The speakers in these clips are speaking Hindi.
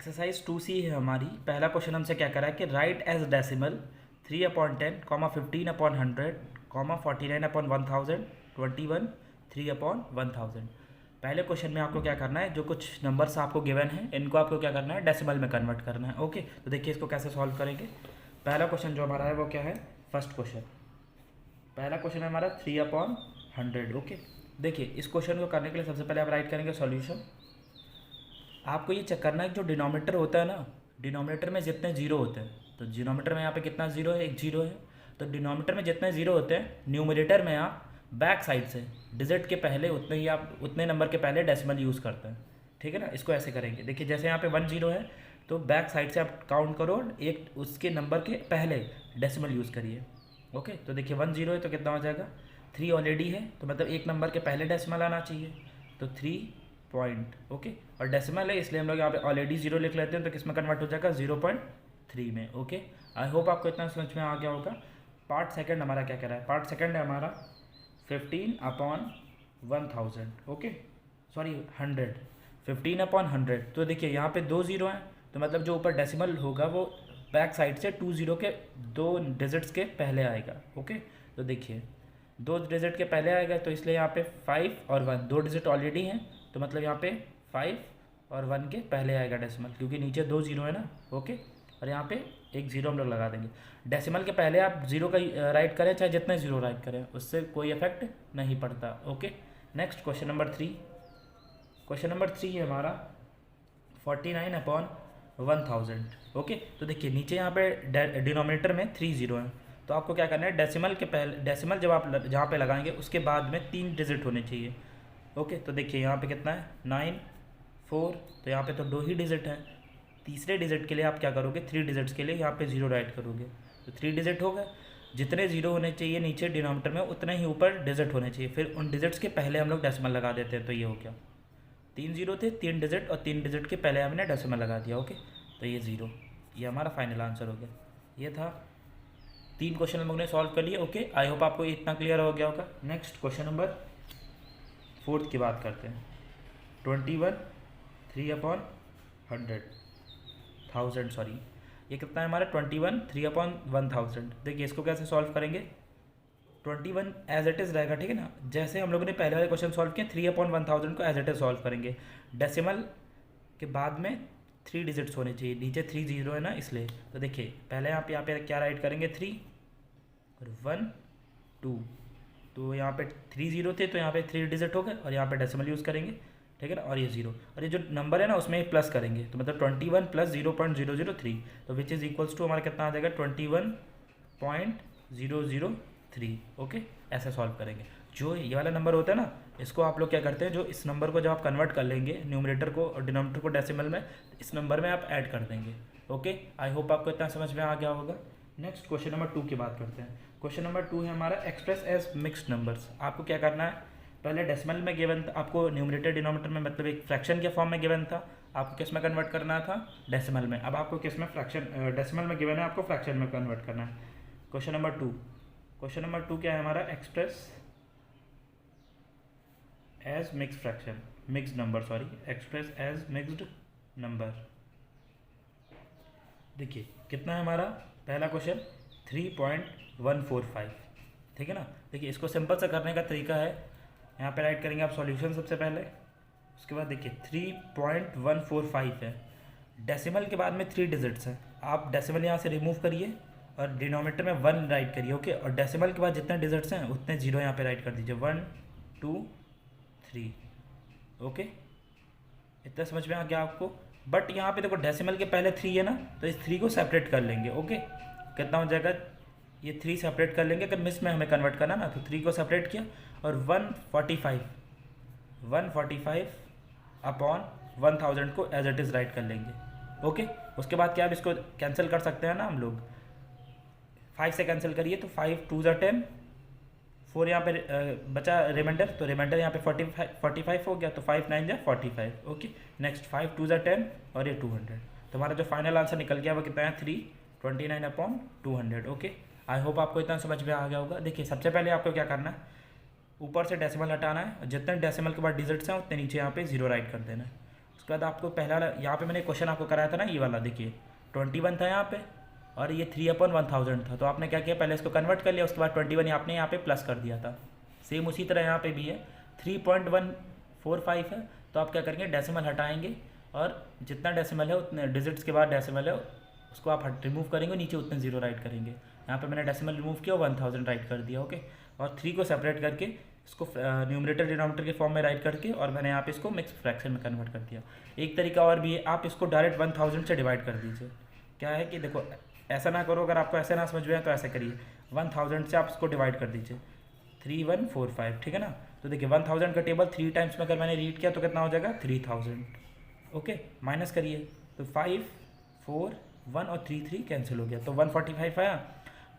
एक्सरसाइज 2C है हमारी। पहला क्वेश्चन हमसे क्या करा है कि राइट एज डेसिमल 3/10, 15/100, 49/1000, 21, 3/1000। पहले क्वेश्चन में आपको क्या करना है, जो कुछ नंबर्स आपको गिवन है इनको आपको क्या करना है, डेसिमल में कन्वर्ट करना है। ओके, तो देखिए इसको कैसे सॉल्व करेंगे। पहला क्वेश्चन जो हमारा है वो क्या है, फर्स्ट क्वेश्चन। पहला क्वेश्चन है हमारा 3/100। ओके, देखिए इस क्वेश्चन को करने के लिए सबसे पहले आप राइट करेंगे सॉल्यूशन। आपको ये चेक करना है कि जो डिनोमिनेटर होता है ना, डिनोमिनेटर में जितने जीरो होते हैं, तो डिनोमिनेटर में यहाँ पे कितना जीरो है, एक जीरो है। तो डिनोमिनेटर में जितने जीरो होते हैं, न्यूमरेटर में आप बैक साइड से डिजिट के पहले उतने ही आप उतने नंबर के पहले डेसिमल यूज़ करते हैं। ठीक है ना, इसको ऐसे करेंगे। देखिए जैसे यहाँ पे 1 जीरो है तो बैक साइड से आप काउंट करो, एक उसके नंबर के पहले डेसिमल यूज़ करिए। ओके, तो देखिए 1 जीरो है तो कितना हो जाएगा, 3 ऑलरेडी है तो मतलब एक नंबर के पहले डेसिमल आना चाहिए, तो 3 पॉइंट। ओके, और डेसिमल है इसलिए हम लोग यहाँ पे ऑलरेडी जीरो लिख लेते हैं, तो किस में कन्वर्ट हो जाएगा, 0.3 में। ओके, आई होप आपको इतना समझ में आ गया होगा। पार्ट सेकंड हमारा क्या कह रहा है, पार्ट सेकंड है हमारा 15/1000। Okay, sorry 100, 15/100। तो देखिए यहाँ पे 2 जीरो हैं तो मतलब जो ऊपर डेसिमल होगा वो बैक साइड से 2 जीरो के 2 डिजिट्स के पहले आएगा। ओके, तो देखिए 2 डिजिट के पहले आएगा तो इसलिए यहाँ पे 5 और 1 2 डिजिट ऑलरेडी हैं, तो मतलब यहाँ पे 5 और 1 के पहले आएगा डेसिमल, क्योंकि नीचे 2 जीरो है ना। ओके, और यहाँ पे एक जीरो हम लोग लगा देंगे। डेसिमल के पहले आप जीरो का राइट करें चाहे जितने जीरो राइट करें, उससे कोई इफेक्ट नहीं पड़ता। Okay, next question number 3। Question number 3 है हमारा 49/1000। ओके, तो देखिए नीचे यहाँ पे डिनोमिनेटर में 3 जीरो हैं, तो आपको क्या करना है, डेसिमल के पहले डेसिमल जब आप जहाँ पे लगाएंगे उसके बाद में 3 डिजिट होने चाहिए। ओके, तो देखिए यहाँ पे कितना है, 9 4, तो यहाँ पे तो 2 ही डिजिट हैं। तीसरे डिजिट के लिए आप क्या करोगे, 3 डिजिट्स के लिए यहाँ पे जीरो राइट करोगे, तो 3 डिजिट हो गए। जितने जीरो होने चाहिए नीचे डिनोमिनेटर में उतने ही ऊपर डिजिट होने चाहिए, फिर उन डिजिट्स के पहले हम लोग डेसिमल लगा देते हैं। तो ये हो गया, 3 जीरो थे, 3 डिजिट और 3 डिजिट के पहले हमने डेसिमल लगा दिया। ओके, तो ये जीरो, ये हमारा फाइनल आंसर हो गया। ये था 3 क्वेश्चन हम लोग ने सॉल्व कर लिए। ओके, आई होप आपको इतना क्लियर हो गया होगा। नेक्स्ट क्वेश्चन नंबर 4 की बात करते हैं। 21 3/1000, सॉरी ये कितना है हमारा, 21 3/1000। देखिए इसको कैसे सॉल्व करेंगे, 21 एज इट इज़ रहेगा। ठीक है ना, जैसे हम लोगों ने पहले वाले क्वेश्चन सॉल्व किए 3/1000 को एज इट इज़ सॉल्व करेंगे। डेसिमल के बाद में 3 डिजिट्स होने चाहिए, नीचे 3 जीरो है ना इसलिए। तो देखिए पहले आप यहाँ पे क्या राइट करेंगे, 3 और 1 2, तो यहाँ पे 3 जीरो थे तो यहाँ पे 3 डिजिट हो गए और यहाँ पे डेसिमल यूज़ करेंगे। ठीक है ना, और ये जीरो, और ये जो नंबर है ना उसमें प्लस करेंगे, तो मतलब 21 + 0.003, तो विच इज़ इक्वल्स टू हमारा कितना आ जाएगा, 21.003। ओके, ऐसा सॉल्व करेंगे। जो ये वाला नंबर होता है ना, इसको आप लोग क्या करते हैं, जो इस नंबर को जब आप कन्वर्ट कर लेंगे न्यूमरेटर को और डिनोमिनेटर को डेसिमल में, इस नंबर में आप ऐड कर देंगे। ओके, आई होप आपको इतना समझ में आ गया होगा। नेक्स्ट क्वेश्चन नंबर 2 की बात करते हैं। क्वेश्चन नंबर 2 है हमारा एक्सप्रेस एज मिक्स्ड नंबर्स। आपको क्या करना है, पहले डेसिमल में गिवन था आपको, न्यूमरेटर डिनोमिनेटर में मतलब एक फ्रैक्शन के फॉर्म में गिवन था, आपको किस में कन्वर्ट करना था, डेसिमल में। अब आपको किस में, फ्रैक्शन डेसिमल में गिवन है, आपको फ्रैक्शन में कन्वर्ट करना है। क्वेश्चन नंबर 2, क्वेश्चन नंबर 2 क्या है हमारा, express as mixed fraction, mixed number, sorry express as mixed number. देखिए कितना है हमारा पहला क्वेश्चन, 3.145। ठीक है ना, देखिए इसको सिंपल सा करने का तरीका है, यहाँ पे राइट करेंगे आप सॉल्यूशन सबसे पहले, उसके बाद देखिए 3.145 है, डेसिमल के बाद में 3 डिजिट्स हैं, आप डेसिमल यहाँ से रिमूव करिए और डिनोमिनेटर में 1 राइट करिए। ओके, और डेसिमल के बाद जितने डिजिट्स हैं उतने जीरो यहाँ पे राइट कर दीजिए, 1 2 3। ओके, इतना समझ में आ गया आपको। बट यहाँ पे देखो डेसिमल के पहले 3 है ना, तो इस 3 को सेपरेट कर लेंगे। ओके, कितना हो जाएगा, ये 3 सेपरेट कर लेंगे, अगर मिस में हमें कन्वर्ट करना ना, तो 3 को सेपरेट किया और 145/1000 को एज इट इज़ राइट कर लेंगे। ओके, उसके बाद क्या, आप इसको कैंसिल कर सकते हैं ना हम लोग, 5 से कैंसिल करिए तो 5 2 ज़ा 10, 4 यहाँ पे बचा रिमाइंडर, तो रिमाइंडर यहाँ पे 45 हो गया, तो 5 9 ज़ा 45। ओके, नेक्स्ट 5 2 ज़ा 10 और ये 200, तो हमारा जो फाइनल आंसर निकल गया वो कितना है, 329/200। ओके, आई होप आपको इतना समझ में आ गया होगा। देखिए सबसे पहले आपको क्या करना है, ऊपर से डेसिमल हटाना है, जितने डेसिमल के बाद डिजिट्स हैं उतने नीचे यहाँ पे जीरो राइट कर देना है। उसके बाद आपको पहला यहाँ पे मैंने क्वेश्चन आपको कराया था ना, ये वाला देखिए 21 था यहाँ पे और ये 3/1000 था। तो आपने क्या किया, पहले इसको कन्वर्ट कर लिया, उसके बाद 21 आपने यहाँ पे प्लस कर दिया था। सेम उसी तरह यहाँ पे भी है 3.145 है, तो आप क्या करेंगे, डेसिमल हटाएंगे और जितना डेसिमल है उतने डिजिट्स के बाद डेसिमल है उसको आप रिमूव करेंगे, नीचे उतने जीरो राइट करेंगे। यहाँ पे मैंने डेसिमल रिमूव किया 1000 राइट कर दिया। ओके, और 3 को सेपरेट करके इसको न्यूमरेटर डिनोमिनेटर के फॉर्म में राइट करके और मैंने यहाँ पे इसको मिक्स फ्रैक्शन में कन्वर्ट कर दिया। एक तरीका और भी है, आप इसको डायरेक्ट 1000 से डिवाइड कर दीजिए। क्या है कि देखो, ऐसा ना करो, अगर आपको ऐसे ना समझ में आए तो ऐसे करिए, 1000 से आप इसको डिवाइड कर दीजिए 3145, ठीक है ना। तो देखिए 1000 का टेबल 3 टाइम्स में अगर मैंने रीड किया तो कितना हो जाएगा 3000। ओके, माइनस करिए तो 5 4 1 और 3 3 कैंसिल हो गया, तो 145 आया।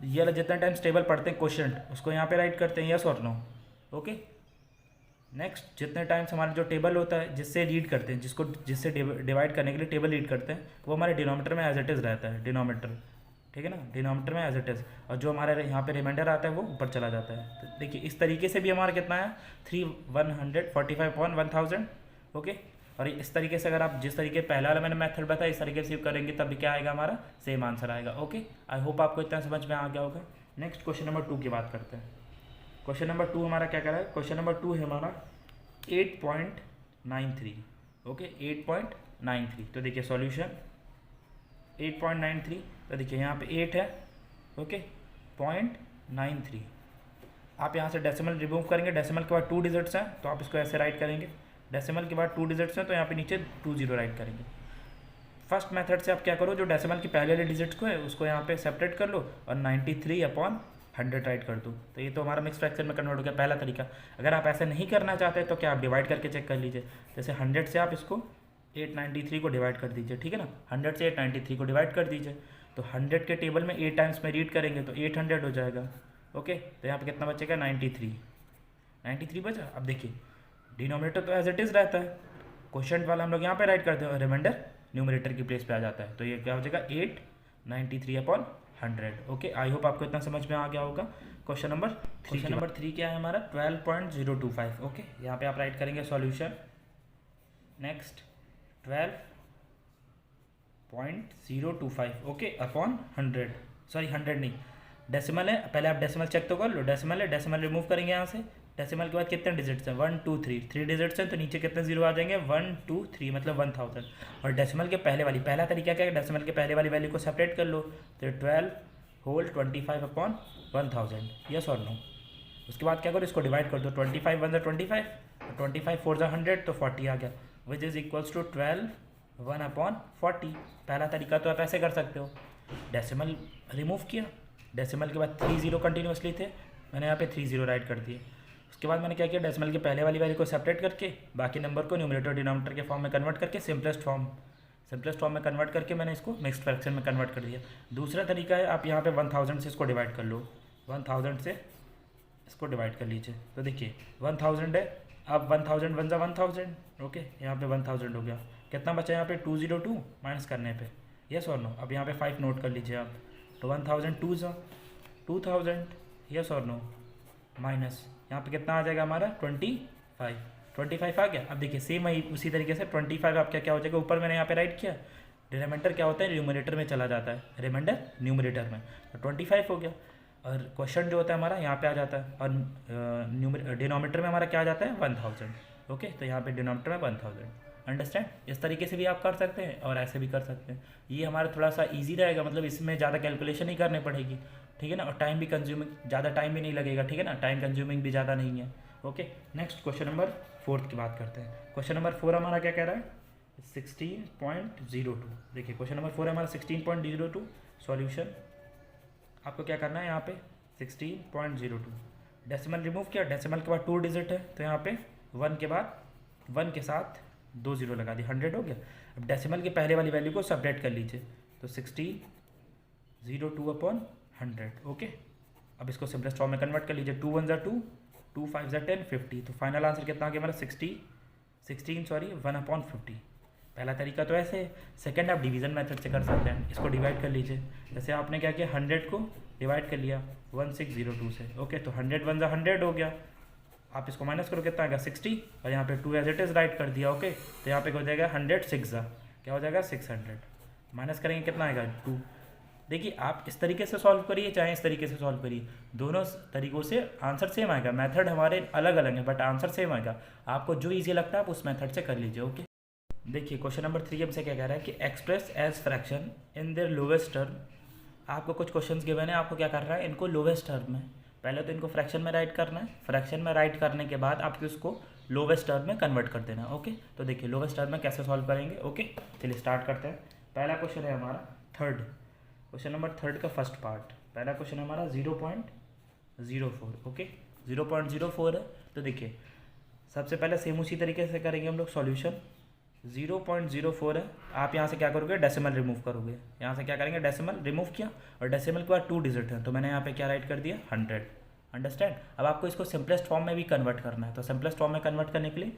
ये वाला जितना टाइम्स टेबल पढ़ते हैं क्वेश्चन उसको यहाँ पे राइट करते हैं, यस और नो। ओके, नेक्स्ट जितने टाइम्स हमारा जो टेबल होता है जिससे रीड करते हैं, जिससे डिवाइड करने के लिए टेबल रीड करते हैं, वो हमारे डिनोमीटर में एज इट इज़ रहता है, डिनोमीटर, ठीक है ना, डिनोमीटर में एज इट इज़, और जो हमारे यहाँ पे रिमाइंडर आता है वो ऊपर चला जाता है। तो देखिए इस तरीके से भी हमारा कितना है 145/1000। ओके, और इस तरीके से अगर आप जिस तरीके पहला वाला मैंने मेथड बताया इस तरीके से करेंगे तब भी क्या आएगा, हमारा सेम आंसर आएगा। ओके, आई होप आपको इतना समझ में आ गया होगा। नेक्स्ट क्वेश्चन नंबर 2 की बात करते हैं। क्वेश्चन नंबर 2 हमारा क्या कर रहा है, क्वेश्चन नंबर 2 है हमारा 8.93। ओके, 8.93। तो देखिए सॉल्यूशन 8.93, तो देखिए यहाँ पे 8 है। ओके, 0.93, आप यहाँ से डेसिमल रिमूव करेंगे, डेसिमल के बाद 2 डिजिट्स हैं तो आप इसको ऐसे राइट करेंगे, डेसिमल के बाद 2 डिजिट्स हैं तो यहाँ पे नीचे 20 राइट करेंगे। फर्स्ट मेथड से आप क्या करो, जो डेसिमल की पहले वाले डिजिट्स को है उसको यहाँ पे सेपरेट कर लो और 93/100 राइट कर दो, तो ये तो हमारा मिक्स फ्रैक्शन में कन्वर्ट हो गया, पहला तरीका। अगर आप ऐसे नहीं करना चाहते तो क्या आप डिवाइड करके चेक कर लीजिए, जैसे 100 से आप इसको 893 को डिवाइड कर दीजिए, ठीक है ना, 100 से 893 को डिवाइड कर दीजिए, तो 100 के टेबल में 8 टाइम्स में रीड करेंगे तो 800 हो जाएगा। ओके, तो यहाँ पे कितना बचेगा 93 बचा। अब देखिए डिनोमिनेटर तो एज इट इज़ रहता है, क्वेश्चन वाला हम लोग यहाँ पे राइट करते हैं, रिमाइंडर न्यूमरेटर की प्लेस पे आ जाता है, तो ये क्या हो जाएगा 893/100। ओके, आई होप आपको इतना समझ में आ गया होगा। क्वेश्चन नंबर 3 क्या है हमारा 12.025। ओके, यहाँ पे आप राइट करेंगे solution, next 12.025 okay upon 100, sorry 100 नहीं, डेसिमल है, पहले आप डेसिमल चेक तो कर लो, डेसिमल है, डेसिमल रिमूव करेंगे यहाँ से, डेसिमल के बाद कितने डिजिट्स हैं 1 2 3, 3 डिजिट्स हैं तो नीचे कितने जीरो आ जाएंगे 1 2 3 मतलब 1000। और डेसिमल के पहले वाली, पहला तरीका क्या है, डेसिमल के पहले वाली वैल्यू को सेपरेट कर लो, तो 12/25/1000, यस और नो। उसके बाद क्या करो, इसको डिवाइड कर दो, 25 1 25, 25 4 100 तो 40 आ गया, विच इज़ इक्वल्स टू 12/1/40। पहला तरीका तो आप ऐसे कर सकते हो, डेसिमल रिमूव किया, डेसिमल के बाद 3 जीरो कंटिन्यूसली थे, मैंने यहाँ पे 3 जीरो राइट कर दिए। उसके बाद मैंने क्या किया, डेसिमल के पहले वाली वैल्यू को सेपरेट करके बाकी नंबर को न्यूमरेटर डिनोमिनेटर के फॉर्म में कन्वर्ट करके सिंपलेस्ट फॉर्म में कन्वर्ट करके मैंने इसको मिक्स्ड फ्रैक्शन में कन्वर्ट कर दिया। दूसरा तरीका है, आप यहाँ पे 1000 से इसको डिवाइड कर लो, 1000 से इसको डिवाइड कर लीजिए, तो देखिए 1000 है, अब 1000 1 1000, ओके यहाँ पे 1000 हो गया, कितना बचा यहाँ पे 202 माइनस करने पे, यस और नो। अब यहाँ पे 5 नोट कर लीजिए आप, तो 1000 2 2000, यस और नो, माइनस यहाँ पे कितना आ जाएगा हमारा 25 आ गया। अब देखिए सेम उसी तरीके से 25 आपका क्या हो जाएगा, ऊपर मैंने यहाँ पे राइट किया, रिमाइंडर क्या होता है न्यूमरेटर में चला जाता है, रिमाइंडर न्यूमरेटर में, तो 25 हो गया। और क्वेश्चन जो होता है हमारा यहाँ पे आ जाता है, और डिनोमिनेटर में हमारा क्या आ जाता है 1000। ओके, तो यहाँ पे डिनोमिनेटर में 1000, अंडरस्टैंड। इस तरीके से भी आप कर सकते हैं और ऐसे भी कर सकते हैं, ये हमारा थोड़ा सा इजी रहेगा, मतलब इसमें ज़्यादा कैलकुलेशन नहीं करनी पड़ेगी, ठीक है ना, और टाइम भी कंज्यूमिंग, ज़्यादा टाइम भी नहीं लगेगा, ठीक है ना, टाइम कंज्यूमिंग भी ज़्यादा नहीं है। ओके, नेक्स्ट क्वेश्चन नंबर 4 की बात करते हैं। क्वेश्चन नंबर 4 हमारा क्या कह रहा है 16.02। देखिए क्वेश्चन नंबर 4 है हमारा 16.02, सॉल्यूशन आपको क्या करना है, यहाँ पे 16.02 डेसिमल रिमूव किया, डेसिमल के बाद 2 डिजिट है तो यहाँ पे 1 के बाद 1 के साथ 2 जीरो लगा दी, 100 हो गया। अब डेसिमल के पहले वाली वैल्यू को सेपरेट कर लीजिए, तो 1602/100। ओके, अब इसको सिंपलेस्ट फॉर्म में कन्वर्ट कर लीजिए, 2 1 2, 2 5 10 50, तो फाइनल आंसर कितना आ गया हमारा 1/50। पहला तरीका तो ऐसे है, सेकंड आप डिवीजन मेथड से कर सकते हैं, इसको डिवाइड कर लीजिए, जैसे आपने क्या किया 100 को डिवाइड कर लिया 1602 से, ओके, तो 100 1 100 हो गया, आप इसको माइनस करो कितना आएगा 60 और यहाँ पे 2 एज इट इज़ राइट कर दिया। ओके, तो यहाँ पे हो जाएगा 100 6 क्या हो जाएगा 600। माइनस करेंगे कितना आएगा 2। देखिए आप इस तरीके से सॉल्व करिए चाहे इस तरीके से सॉल्व करिए, दोनों तरीक़ों से आंसर सेम आएगा। मेथड हमारे अलग अलग हैं बट आंसर सेम आएगा। आपको जो ईजी लगता है आप उस मेथड से कर लीजिए। ओके, देखिए क्वेश्चन नंबर 3 हमसे क्या कह रहा है कि express as fraction in their lowest term. आपको कुछ क्वेश्चंस गिवन है, आपको क्या कर रहा है इनको लोवेस्ट टर्म में, पहले तो इनको फ्रैक्शन में राइट करना है, फ्रैक्शन में राइट करने के बाद आपको इसको लोवेस्ट टर्म में कन्वर्ट कर देना। ओके, तो देखिए लोवेस्ट टर्म में कैसे सॉल्व करेंगे। ओके, चलिए स्टार्ट करते हैं। पहला क्वेश्चन है हमारा थर्ड, क्वेश्चन नंबर थर्ड का फर्स्ट पार्ट। पहला क्वेश्चन हमारा 0.04। ओके, 0.04 है। तो देखिए सबसे पहले सेम उसी तरीके से करेंगे हम लोग सॉल्यूशन। 0.04 है, आप यहाँ से क्या करोगे डेसिमल रिमूव करोगे। यहाँ से क्या करेंगे डेसिमल रिमूव किया और डेसिमल के बाद 2 डिजिट है तो मैंने यहाँ पे क्या राइट कर दिया 100। अंडरस्टैंड। अब आपको इसको सिंपलेस्ट फॉर्म में भी कन्वर्ट करना है, तो सिंपलेस्ट फॉर्म में कन्वर्ट करने के लिए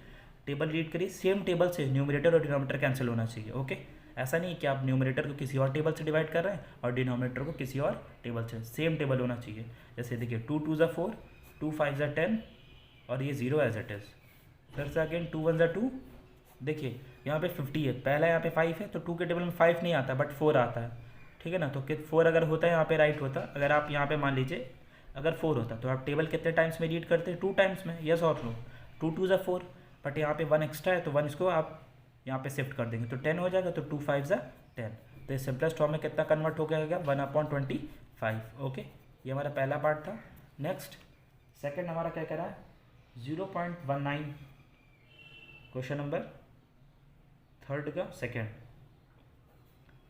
टेबल रीड करिए। सेम टेबल से न्यूमरेटर और डिनोमिनेटर कैंसिल होना चाहिए। ओके, ऐसा नहीं कि आप न्यूमरेटर को किसी और टेबल से डिवाइड कर रहे हैं और डिनोमिनेटर को किसी और टेबल से, सेम टेबल होना चाहिए। जैसे देखिए 2 2 ज़ा 4, 2 5 ज़ा 10 और ये 0 एज इट इज़। फिर से अगेन 2 1 ज़ा 2। देखिए यहाँ पे 50 है, पहला यहाँ पे 5 है तो 2 के टेबल में 5 नहीं आता बट 4 आता है। ठीक है ना, तो 4 अगर होता है यहाँ पे राइट होता। अगर आप यहाँ पे मान लीजिए अगर 4 होता तो आप टेबल कितने टाइम्स में रीड करते 2 टाइम्स में, यस और नो। 2 2 ज़ा 4 बट यहाँ पे 1 एक्स्ट्रा है तो 1 इसको आप यहाँ पे शिफ्ट कर देंगे तो 10 हो जाएगा। तो 2 5 ज़ा 10, तो इस सिंपलेस्ट फॉर्म में कितना कन्वर्ट हो गया 1/25। ओके, ये हमारा पहला पार्ट था। नेक्स्ट सेकंड हमारा क्या कह रहा है 0.19, क्वेश्चन नंबर थर्ड का सेकंड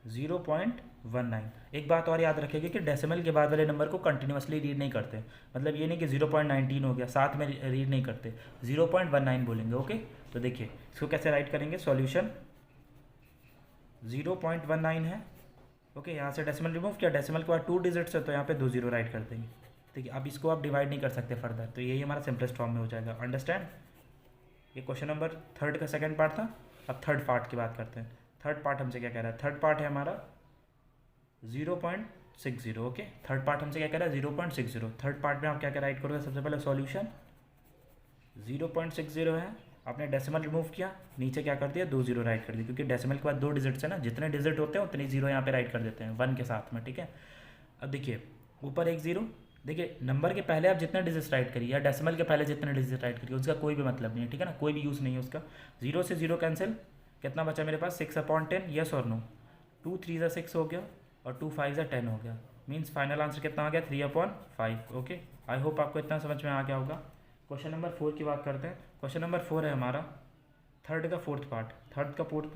0.19। एक बात और याद रखिएगा कि डेसिमल के बाद वाले नंबर को कंटिन्यूसली रीड नहीं करते, मतलब ये नहीं कि 0.19 हो गया साथ में रीड नहीं करते, 0.19 बोलेंगे। ओके, तो देखिए इसको कैसे राइट करेंगे सॉल्यूशन। 0.19 है। ओके, यहाँ से डेसिमल रिमूव किया, डेसिमल के बाद 2 डिजिट्स है तो यहाँ पे 2 0 राइट कर देंगे। ठीक है, अब इसको आप डिवाइड नहीं कर सकते फर्दर, तो यही हमारा सिंपलेस्ट फॉर्म में हो जाएगा। अंडरस्टैंड। ये क्वेश्चन नंबर थर्ड का सेकंड पार्ट था। अब थर्ड पार्ट की बात करते हैं। थर्ड पार्ट हमसे क्या कह रहा है, थर्ड पार्ट है हमारा 0.60। ओके, थर्ड पार्ट हमसे क्या कह रहा है 0.60। थर्ड पार्ट में आप क्या क्या राइट करोगे, सबसे पहले सॉल्यूशन 0.60 है, आपने डेसिमल रिमूव किया, नीचे क्या कर दिया 2 0 राइट कर दिया, क्योंकि डेसिमल के बाद 2 डिजिट्स है ना, जितने डिजिट होते हैं उतने 0 यहाँ पे राइट कर देते हैं 1 के साथ में। ठीक है, अब देखिए ऊपर एक 0, देखिए नंबर के पहले आप जितने डिजिट राइट करिए या डेसिमल के पहले जितने डिजिट राइट करिए उसका कोई भी मतलब नहीं है। ठीक है ना, कोई भी यूज़ नहीं है उसका। 0 से 0 कैंसिल, कितना बचा मेरे पास 6/10, यस और नो। 2 3 ज़ा 6 हो गया और 2 5 ज़ा 10 हो गया, मीन्स फाइनल आंसर कितना आ गया 3/5। ओके, आई होप आपको इतना समझ में आ गया होगा। क्वेश्चन नंबर 4 की बात करते हैं। क्वेश्चन नंबर 4 है हमारा थर्ड का फोर्थ पार्ट। थर्ड का फोर्थ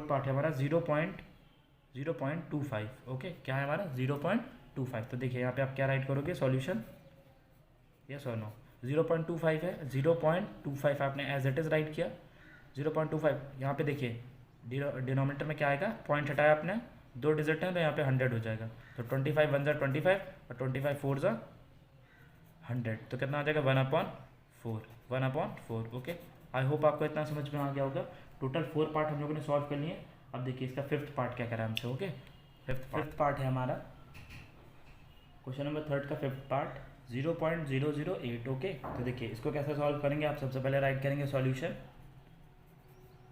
पार्ट है हमारा 0.25। ओके, क्या है हमारा 0.25। तो देखिए यहाँ पे आप क्या राइट करोगे सॉल्यूशन, यस और नो। 0.25 है, 0.25 आपने एज इट इज़ राइट किया। 0.25 यहाँ पे देखिए डिनोमिनेटर में क्या आएगा, पॉइंट हटाया आपने, 2 डिजिट हैं तो यहाँ पे 100 हो जाएगा। तो 25 1 ज़ा 25 और 25 4 ज़ा 100, तो कितना आ जाएगा 1/4। ओके, आई होप आपको इतना समझ में आ गया होगा। टोटल 4 पार्ट हम लोगों ने सॉल्व कर लिए। अब देखिए इसका फिफ्थ पार्ट क्या करा है हमसे। ओके, फिफ्थ पार्ट है हमारा क्वेश्चन नंबर थर्ड का फिफ्थ पार्ट 0.008। ओके, तो देखिए इसको कैसे सॉल्व करेंगे, आप सबसे पहले राइट करेंगे सॉल्यूशन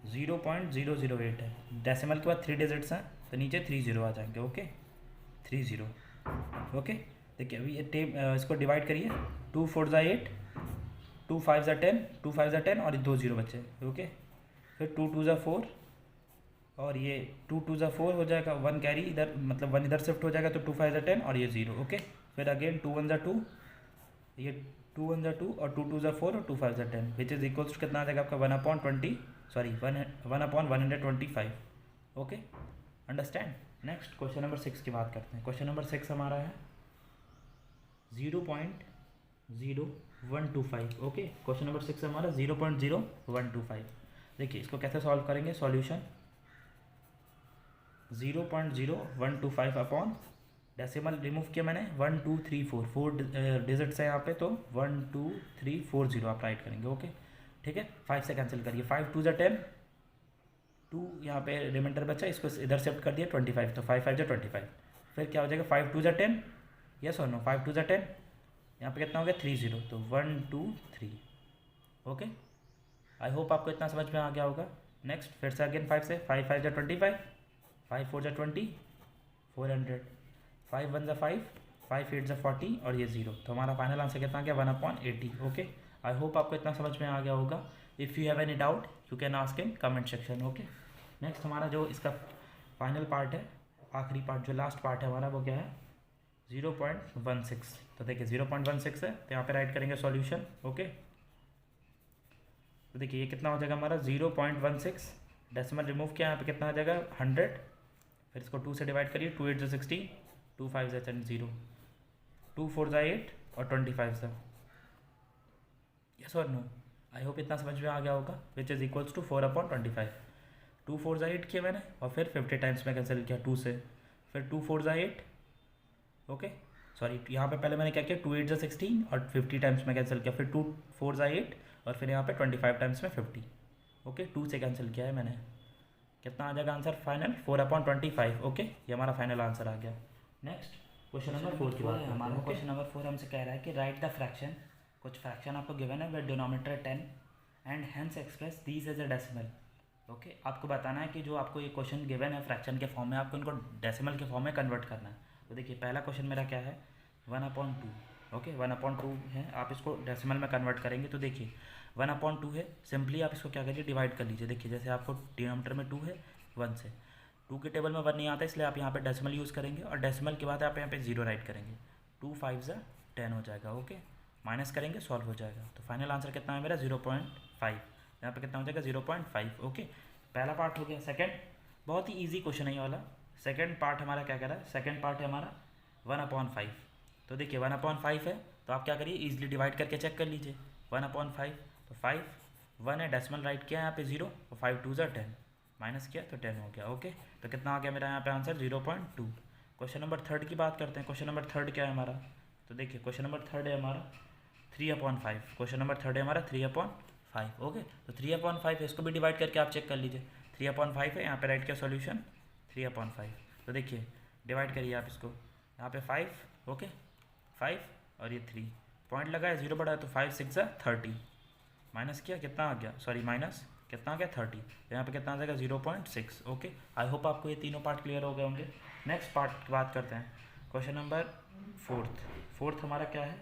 0.008 है, डेसिमल के बाद 3 डिजिट्स हैं तो नीचे 3 0 आ जाएंगे। ओके, 3 0। ओके, देखिए अभी ये इसको डिवाइड करिए, 2 4 ज़ा 8, 2 5 ज़ा 10, 2 5 ज़ा 10 और 2 0 बचे। ओके, फिर 2 2 ज़ा 4 और ये 2 2 ज़ा 4 हो जाएगा, 1 कैरी इधर, मतलब 1 इधर शिफ्ट हो जाएगा तो 2 5 ज़ा 10 और ये 0। ओके, फिर अगेन 2 1 ज़ा 2, ये 2 1 ज़ा 2 और 2 2 ज़ा 4 और 2 5 ज़ा 10 विच इज़ इक्वल्स टू कितना आ जाएगा आपका 1/125। Okay, understand. Next question number 6 की बात करते हैं। क्वेश्चन नंबर 6 हमारा है 0.0125। ओके, क्वेश्चन नंबर 6 हमारा 0.0125। देखिए इसको कैसे सॉल्व करेंगे सॉल्यूशन 0.0125 अपॉन डेसिमल रिमूव किया मैंने 1 2 3 4 डिजिट्स है यहाँ पे, तो 1 2 3 4 0 आप राइट करेंगे। ओके, ठीक है, 5 से कैंसिल करिए, 5 2 ज़ा 10, 2 यहाँ पे रिमाइंडर बचा, इसको इधर शिफ्ट कर दिया 25, तो 5 5 ज़ा 25। फिर क्या हो जाएगा 5 2 ज़ा 10, यस और नो, 5 2 ज़ा 10, यहाँ पे कितना हो गया 3 0, तो 1 2 3। ओके, आई होप आपको इतना समझ में आ गया होगा। नेक्स्ट फिर से अगेन 5 से, 5 5 जा 25, 5 4 जा 20, 400, 5 1 जा 5, 5 8 जा 40 और ये 0। तो हमारा फाइनल आंसर कितना आ गया 1/80। ओके, आई होप आपको इतना समझ में आ गया होगा। If you have any doubt you can ask in comment section. Okay, next हमारा जो इसका फाइनल पार्ट है, आखिरी पार्ट जो लास्ट पार्ट है हमारा, वो क्या है 0.16। तो देखिए 0.16 है, तो यहाँ पे राइट करेंगे सॉल्यूशन। ओके, तो देखिए ये कितना हो जाएगा हमारा 0.16, डेसिमल रिमूव किया, यहाँ पे कितना आ जाएगा 100, फिर इसको 2 से डिवाइड करिए, 2 8 जा 60, 2 5 जा 0, 2 4 जा 8 और 25 जा, यस और नो। आई होप इतना समझ में आ गया होगा। Which is equals to 4/25। 2 4 जा 8 किया मैंने और फिर 50 टाइम्स में कैंसिल किया 2 से, फिर 2 4 जा 8। ओके सॉरी, यहाँ पे पहले मैंने क्या किया 2 8 जा 16 और 50 टाइम्स में कैंसिल किया, फिर 2 4 जा 8 और फिर यहाँ पे 25 टाइम्स में 50। ओके, 2 से कैंसिल किया है मैंने। कितना आ जाएगा आंसर फाइनल 4/25। ओके, ये हमारा फाइनल आंसर आ गया। नेक्स्ट क्वेश्चन नंबर 4 की बात है हमारा। क्वेश्चन नंबर 4 हमसे कह रहा है कि राइट द फ्रैक्शन, कुछ फ्रैक्शन आपको गिवन है with denominator 10 and hence express these as a decimal. Okay, आपको बताना है कि जो आपको ये क्वेश्चन गिवन है फ्रैक्शन के फॉर्म में, आपको इनको डेसिमल के फॉर्म में कन्वर्ट करना है। तो देखिए पहला क्वेश्चन मेरा क्या है 1/2। ओके, 1/2 है, आप इसको डेसिमल में कन्वर्ट करेंगे तो देखिए 1/2 है, सिंपली आप इसको क्या करिए डिवाइड कर लीजिए। देखिए जैसे आपको डिनोमिनेटर में 2 है 1 से, 2 के टेबल में 1 नहीं आता, इसलिए आप यहाँ पे डेसिमल यूज़ करेंगे और डेसिमल के बाद आप यहाँ पे 0 राइट करेंगे। 2 5 जा 10 हो जाएगा। ओके, माइनस करेंगे सॉल्व हो जाएगा। तो फाइनल आंसर कितना है मेरा 0.5। यहाँ पे कितना हो जाएगा 0.5। ओके, पहला पार्ट हो गया। सेकंड, बहुत ही इजी क्वेश्चन है ये वाला। सेकंड पार्ट हमारा क्या कह रहा है, सेकंड पार्ट है हमारा 1/5। तो देखिए 1/5 है, तो आप क्या करिए इजीली डिवाइड करके चेक कर लीजिए 1/5। तो 5 1 है, डेसिमल राइट किया यहाँ पे 0 और 5 2 जा 10, माइनस किया तो 10 हो गया। ओके, तो कितना आ गया मेरा यहाँ पे आंसर 0.2। क्वेश्चन नंबर 3 की बात करते हैं। क्वेश्चन नंबर 3 क्या है हमारा, तो देखिए क्वेश्चन नंबर 3 है हमारा 3/5। क्वेश्चन नंबर 3 है हमारा 3/5। ओके, तो 3/5 है, इसको भी डिवाइड करके आप चेक कर लीजिए। 3/5 है, यहाँ पे राइट किया सॉल्यूशन 3/5। तो देखिए डिवाइड करिए आप इसको, यहाँ पे 5 ओके 5 और ये 3 पॉइंट लगाया 0 बढ़ा तो 5 6 जा 30, माइनस किया कितना आ गया, सॉरी माइनस कितना आ गया 30। तो यहाँ पे कितना आ जाएगा 0.6। ओके, आई होप आपको ये तीनों पार्ट क्लियर हो गए होंगे। नेक्स्ट पार्ट की बात करते हैं। क्वेश्चन नंबर 4 हमारा क्या है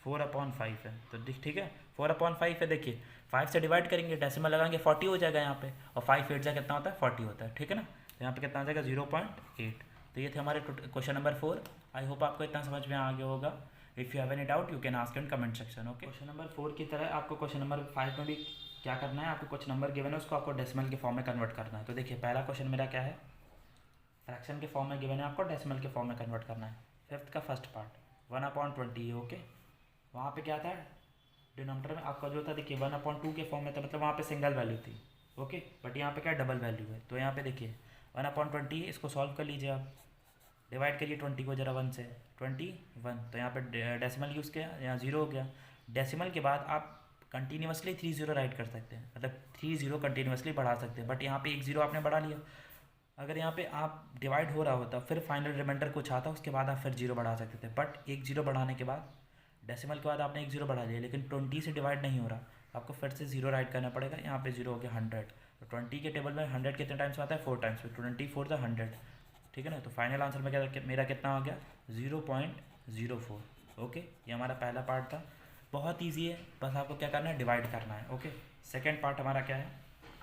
4/5 है। तो ठीक है 4/5 है, देखिए 5 से डिवाइड करेंगे, डेसिमल लगाएंगे 40 हो जाएगा यहाँ पे, और 5 8 जा कितना होता है 40 होता है, ठीक है ना। तो यहाँ पे कितना आ जाएगा 0.8। तो ये थे हमारे क्वेश्चन नंबर 4। आई होप आपको इतना समझ में आ गया होगा। If you have any doubt you can ask in comment section. Okay, question number 4 की तरह आपको क्वेश्चन नंबर 5 में भी क्या करना है, आपको कुछ नंबर गिवन है उसको आपको डेसिमल के फॉर्म में कन्वर्ट करना है। तो देखिए पहला क्वेश्चन मेरा क्या है, फ्रैक्शन के फॉर्म में गिवन है, आपको डेसिमल के फॉर्म में कन्वर्ट करना है। 5th का फर्स्ट पार्ट 1/20 है। ओके, वहाँ पे क्या था डिनोमिनेटर में आपका जो था, देखिए 1/2 के फॉर्म में था, मतलब वहाँ पे सिंगल वैल्यू थी। ओके, बट यहाँ पे क्या डबल वैल्यू है। तो यहाँ पे देखिए 1/20 इसको सॉल्व कर लीजिए आप, डिवाइड करिए 20 को जरा 1 से, 21। तो यहाँ पे डेसिमल यूज़ किया, यहाँ 0 हो गया। डेसिमल के बाद आप कंटिन्यूसली 3 0 राइट कर सकते हैं, मतलब 3 0 कंटिन्यूसली बढ़ा सकते हैं, बट यहाँ पे 1 0 आपने बढ़ा लिया। अगर यहाँ पे आप डिवाइड हो रहा होता फिर फाइनल रिमाइंडर कुछ आता, उसके बाद आप फिर 0 बढ़ा सकते थे, बट 1 0 बढ़ाने के बाद डेसिमल के बाद आपने 1 0 बढ़ा लिया, लेकिन 20 से डिवाइड नहीं हो रहा, आपको फिर से 0 राइट करना पड़ेगा। यहाँ पे 0 हो गया 100। तो 20 के टेबल में 100 कितने टाइम्स आता है 4 टाइम्स, 24 था 100, ठीक है ना। तो फाइनल आंसर में क्या मेरा कितना आ गया 0.04। ओके, ये हमारा पहला पार्ट था, बहुत ईजी है, बस आपको क्या करना है डिवाइड करना है। ओके, सेकेंड पार्ट हमारा क्या है,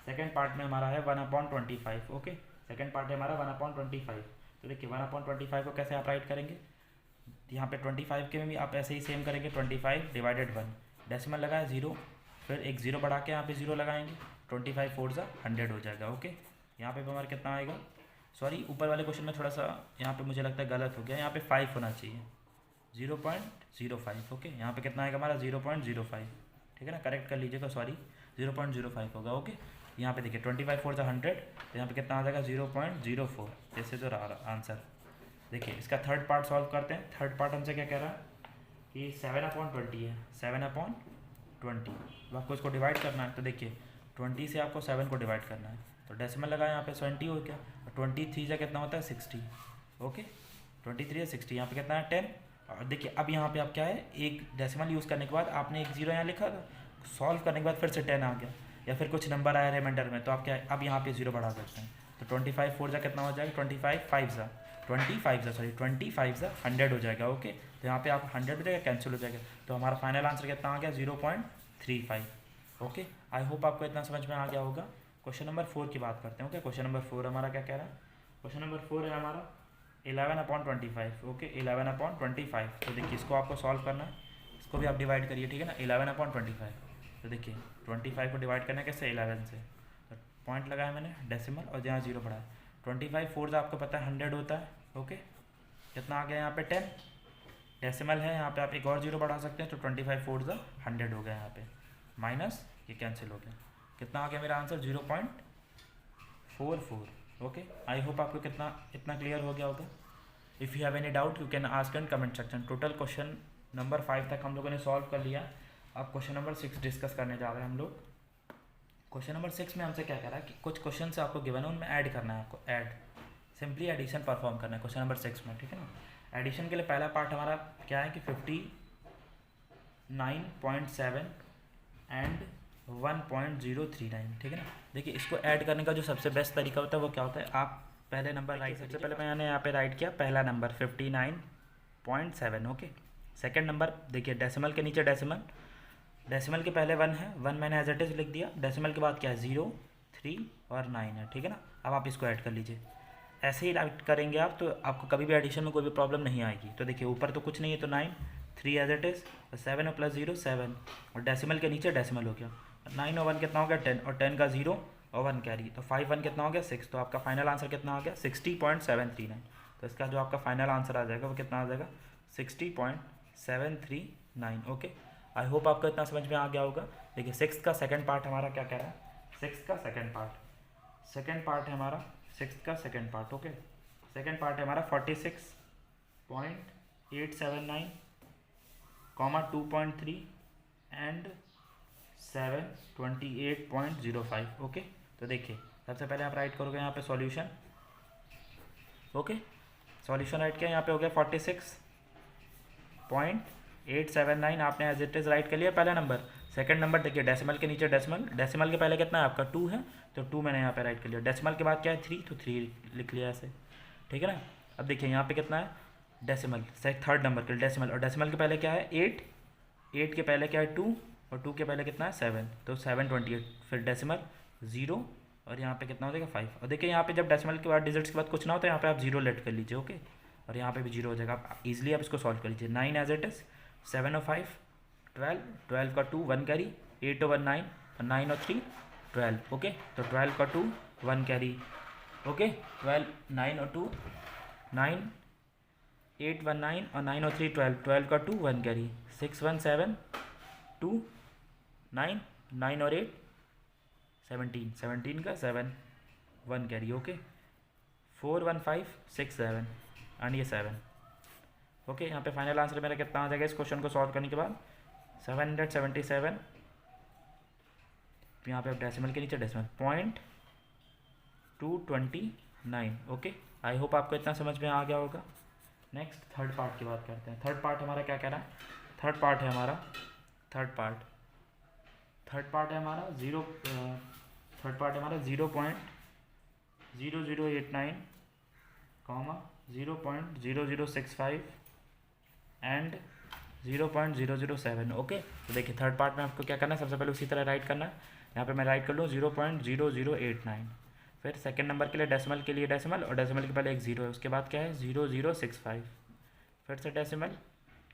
सेकेंड पार्ट में हमारा है 1/25। ओके, सेकेंड पार्ट है हमारा 1/25। तो देखिए 1/25 को कैसे आप राइट करेंगे, यहाँ पे 25 के में भी आप ऐसे ही सेम करेंगे, 25 डिवाइडेड 1, डेसिमल लगाया 0, फिर एक 0 बढ़ा के यहाँ पे 0 लगाएंगे, 25 4 जा 100 हो जाएगा। ओके, यहाँ पे हमारा कितना आएगा, सॉरी ऊपर वाले क्वेश्चन में थोड़ा सा यहाँ पे मुझे लगता है गलत हो गया, यहाँ पे 5 होना चाहिए, 0.05। ओके, यहाँ पे कितना आएगा हमारा 0.05, ठीक है ना, करेक्ट कर लीजिएगा, सॉरी 0.05 होगा। ओके, यहाँ पे देखिए 25 4 जा 100, तो यहाँ पे कितना आ जाएगा 0.04, जैसे जो रहा आंसर। देखिए इसका थर्ड पार्ट सॉल्व करते हैं। थर्ड पार्ट हमसे क्या कह रहा है कि 7/20 है, 7/20, तो आपको इसको डिवाइड करना है। तो देखिए 20 से आपको 7 को डिवाइड करना है, तो डेसिमल लगाया यहाँ पे 20 हो गया, और 23 से कितना होता है 60। ओके, 23 है 60, यहाँ पे कितना है 10। और देखिए अब यहाँ पे आप क्या है, एक डेसिमल यूज़ करने के बाद आपने एक 0 यहाँ लिखा था, सॉल्व करने के बाद फिर से 10 आ गया या फिर कुछ नंबर आया रिमाइंडर में, तो आप क्या अब यहाँ पे 0 बढ़ा सकते हैं। तो 25 4 जा कितना हो जाएगा, 25 5 जा 100 हो जाएगा। ओके, तो यहाँ पे आप 100 हो जाएगा, कैंसिल हो जाएगा। तो हमारा फाइनल आंसर कितना आ गया, 0.35। ओके, आई होप आपको इतना समझ में आ गया होगा। क्वेश्चन नंबर 4 की बात करते हैं। ओके, क्वेश्चन नंबर 4 हमारा क्या कह रहा है, क्वेश्चन नंबर 4 है हमारा 11/25। ओके, 11/25। तो देखिए इसको आपको सॉल्व करना है, इसको भी आप डिवाइड करिए, ठीक है ना, 11/25। तो देखिए 25 को डिवाइड करना कैसे, 11 से, तो पॉइंट लगाया मैंने डेसिमल और जहाँ 0 पड़ा है। 25 4 आपको पता है 100 होता है। ओके, कितना आ गया यहाँ पे 10, डेसिमल है, यहाँ पे आप एक और 0 बढ़ा सकते हैं, तो 25 4 100 हो गया यहाँ पे, माइनस ये कैंसिल हो गया। कितना आ गया मेरा आंसर, 0.44। ओके, आई होप आपको इतना क्लियर हो गया होगा। If you have any doubt you can ask in comment section. Total question number 5 तक हम लोगों ने सॉल्व कर लिया। अब क्वेश्चन नंबर 6 डिस्कस करने जा रहे हैं हम लोग। क्वेश्चन नंबर 6 में हमसे क्या कह रहा है कि कुछ क्वेश्चन से आपको गिवन है, उनमें ऐड करना है, आपको ऐड सिंपली एडिशन परफॉर्म करना है क्वेश्चन नंबर 6 में, ठीक है ना। एडिशन के लिए पहला पार्ट हमारा क्या है कि 59.7 एंड 1.039, ठीक है ना। देखिए इसको ऐड करने का जो सबसे बेस्ट तरीका होता है वो क्या होता है, आप पहले नंबर राइट, सबसे पहले मैंने यहाँ पे राइट किया पहला नंबर 59.7। ओके, सेकंड नंबर देखिए डेसिमल के नीचे डेसिमल, डेसिमल के पहले 1 है, 1 मैंने एज इट इज़ लिख दिया, डेसिमल के बाद क्या है 0 3 और 9 है, ठीक है ना। अब आप इसको ऐड कर लीजिए, ऐसे ही राइट करेंगे आप तो आपको कभी भी एडिशन में कोई भी प्रॉब्लम नहीं आएगी। तो देखिए ऊपर तो कुछ नहीं है, तो 9 3 एज इट इज़, 7 और प्लस 0 7, और डेसिमल के नीचे डेसिमल हो गया, 9 और 1 कितना हो गया 10, और 10 का 0 और 1 कैरी, तो 5 1 कितना हो गया 6। तो आपका फाइनल आंसर कितना आ गया 60.739। तो इसका जो आपका फाइनल आंसर आ जाएगा वो कितना आ जाएगा 60.739। ओके, आई होप आपको इतना समझ में आ गया होगा। देखिए 6 का सेकंड पार्ट हमारा क्या कह रहा है, 6 का सेकंड पार्ट है हमारा 6 का second part. Okay, second part है हमारा 46.879, 2.3 एंड 728.05। ओके, तो देखिए सबसे पहले आप राइट करोगे यहाँ पे सॉल्यूशन। ओके, सॉल्यूशन राइट किया, यहाँ पे हो गया 46.879, आपने एज इट इज़ राइट कर लिया पहला नंबर। सेकंड नंबर देखिए डेसिमल के नीचे डेसिमल, डेसिमल के पहले कितना है आपका 2 है, तो 2 मैंने यहाँ पे राइट कर लिया। डेसिमल के बाद क्या है 3, तो 3 लिख लिया ऐसे, ठीक है ना। अब देखिए यहाँ पे कितना है डेसिमल, थर्ड नंबर के डेसिमल, और डेसिमल के पहले क्या है 8, 8 के पहले क्या है 2, और 2 के पहले कितना है 7, तो 728, फिर डेसिमल 0, और यहाँ पे कितना हो जाएगा 5। और देखिए यहाँ पे जब डेसिमल के बाद डिजिट्स के बाद कुछ ना हो तो यहाँ पे आप 0 लेट कर लीजिए। ओके, और यहाँ पे भी 0 हो जाएगा, आप ईजिली आप इसको सॉल्व कर लीजिए। 9 एज इट इज़, 7 और 5 12, 12 का 2 1 कैरी, 8 और 1 9, और 9 और 3 12। ओके, तो 12 का 2 1 कैरी। ओके, 12 9 और 2 9, 8 1 9, और 9 और 3 12, 12 का 2 1 कैरी, 6 1 7 2 9, 9 और 8 17, 17 का 7 1 कैरी। ओके, 4 1 5 6 7 एंड ये 7। ओके, यहाँ पे फाइनल आंसर मेरा कितना आ जाएगा इस क्वेश्चन को सॉल्व करने के बाद 777। यहाँ पे डेसिमल के नीचे डेसिमल 0.229। ओके, आई होप आपको इतना समझ में आ गया होगा। नेक्स्ट थर्ड पार्ट की बात करते हैं। थर्ड पार्ट हमारा क्या कह रहा है, थर्ड पार्ट है हमारा 0.0089, 0.0065 एंड 0.007। ओके, तो देखिए थर्ड पार्ट में आपको क्या करना है, सबसे पहले उसी तरह राइट करना है। यहाँ पे मैं राइट कर लूँ 0.0089, फिर सेकंड नंबर के लिए डेसिमल और डेसिमल के पहले एक 0 है, उसके बाद क्या है 0065, फिर से डेसिमल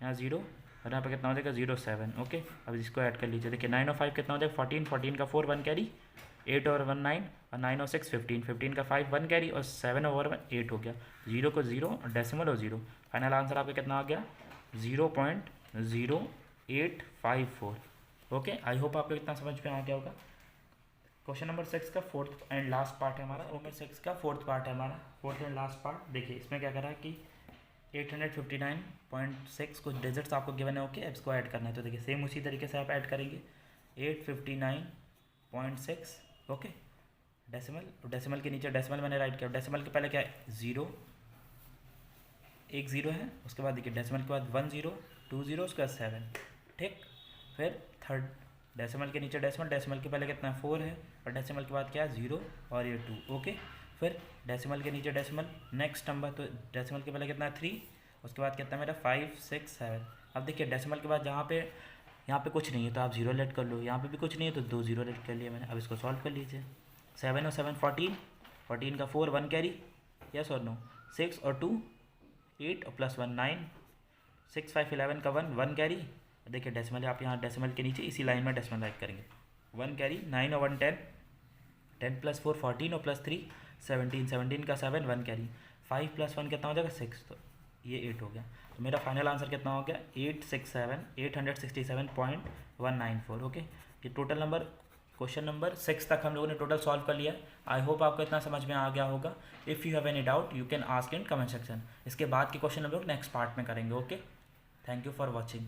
यहाँ 0, और यहाँ पे कितना हो जाएगा 07। ओके, अब इसको ऐड कर लीजिए। देखिए 9 और 5 कितना हो जाएगा 14, 14 का 4 1 कैरी, 8 और 1 9, और 9 और 6 15, 15 का 5 1 कैरी, और 7 और 1 8 हो गया। 0 को 0 और डेसिमल और 0, फाइनल आंसर आपका कितना आ गया 0.0854। ओके, आई होप आपको इतना समझ में आ गया होगा। क्वेश्चन नंबर 6 का फोर्थ एंड लास्ट पार्ट है हमारा, नंबर 6 का फोर्थ पार्ट है हमारा, फोर्थ एंड लास्ट पार्ट। देखिए इसमें क्या कर रहा है कि 859.6 कुछ डिजिट्स आपको गिवन है। ओके, अब इसको ऐड करना है, तो देखिए सेम उसी तरीके से आप ऐड करेंगे 859.6। ओके, डेसिमल के नीचे डेसिमल मैंने राइट किया, डेसिमल के पहले क्या है 0, एक 0 है, उसके बाद देखिए डेसिमल के बाद 1 0 2 0, उसके बाद 7, ठीक। फिर थर्ड डेसिमल के नीचे डेसिमल, डेसिमल के पहले कितना है 4 है, और डेसिमल के बाद क्या है 0 और ये 2। ओके, फिर डेसिमल के नीचे डेसिमल, नेक्स्ट नंबर, तो डेसिमल के पहले कितना है 3, उसके बाद कितना है मेरा 5 6 7। अब देखिए डेसिमल के बाद यहाँ पे कुछ नहीं है तो आप 0 लेट कर लो, यहाँ पे भी कुछ नहीं है तो 2 0 लेट कर लिया मैंने। अब इसको सॉल्व कर लीजिए। 7 और 7 14, 14 का 4 1 कैरी, यस और नो। 6 और 2 8 और प्लस 1 9, 6 5 11 का 1 1 कैरी। देखिए डेसिमल आप यहाँ डेसिमल के नीचे इसी लाइन में डेसिमल राइट करेंगे। 1 कैरी, 9 और 1 10, 10 प्लस 4 14 और प्लस 3 17, 17 का 7 1 कैरी। 5 प्लस 1 कितना हो जाएगा 6, तो ये 8 हो गया। तो मेरा फाइनल आंसर कितना हो गया 867 ओके। ये टोटल नंबर क्वेश्चन नंबर 6 तक हम लोगों ने टोटल सॉल्व कर लिया है। आई होप आपको इतना समझ में आ गया होगा। If you have any doubt you can ask in comment section. इसके बाद के क्वेश्चन हम लोग नेक्स्ट पार्ट में करेंगे। Okay, thank you for watching.